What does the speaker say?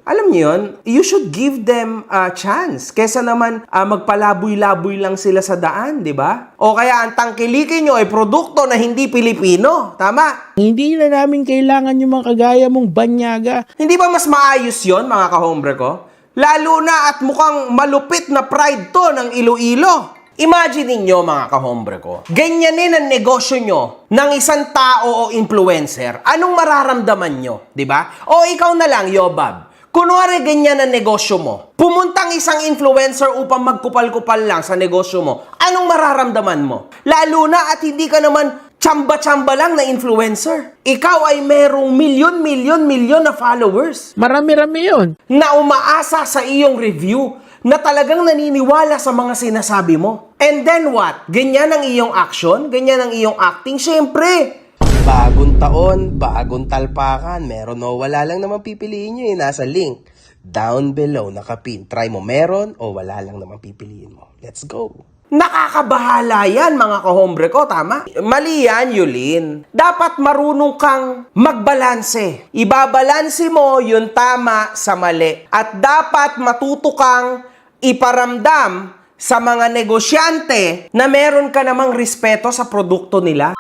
Alam niyo yun, you should give them a chance. Kesa naman magpalaboy-laboy lang sila sa daan, di ba? O kaya ang tangkilikin nyo ay produkto na hindi Pilipino. Tama? Hindi na namin kailangan yung mga kagaya mong banyaga. Hindi ba mas maayos yon mga kahombre ko? Lalo na at mukhang malupit na pride to ng Iloilo. Imagine niyo mga kahombre ko, ganyanin ang negosyo nyo ng isang tao o influencer. Anong mararamdaman nyo? Di ba? O ikaw na lang, Yobab. Kunwari ganyan ang negosyo mo. Pumuntang isang influencer upang magkupal-kupal lang sa negosyo mo. Anong mararamdaman mo? Lalo na at hindi ka naman tsamba-tsamba lang na influencer. Ikaw ay merong milyon na followers. Marami-rami yun. Na umaasa sa iyong review. Na talagang naniniwala sa mga sinasabi mo. And then what? Ganyan ang iyong action? Ganyan ang iyong acting? Siyempre, bagong taon, bagong talpakan. Meron o wala lang naman pipiliin nyo eh. Nasa link. Down below, nakapin. Try mo meron o wala lang naman pipiliin mo. Let's go. Nakakabahala yan mga kahombre ko, tama? Mali yan, Yulin. Dapat marunong kang magbalanse. Ibabalanse mo yung tama sa mali. At dapat matuto kang iparamdam sa mga negosyante na meron ka namang respeto sa produkto nila.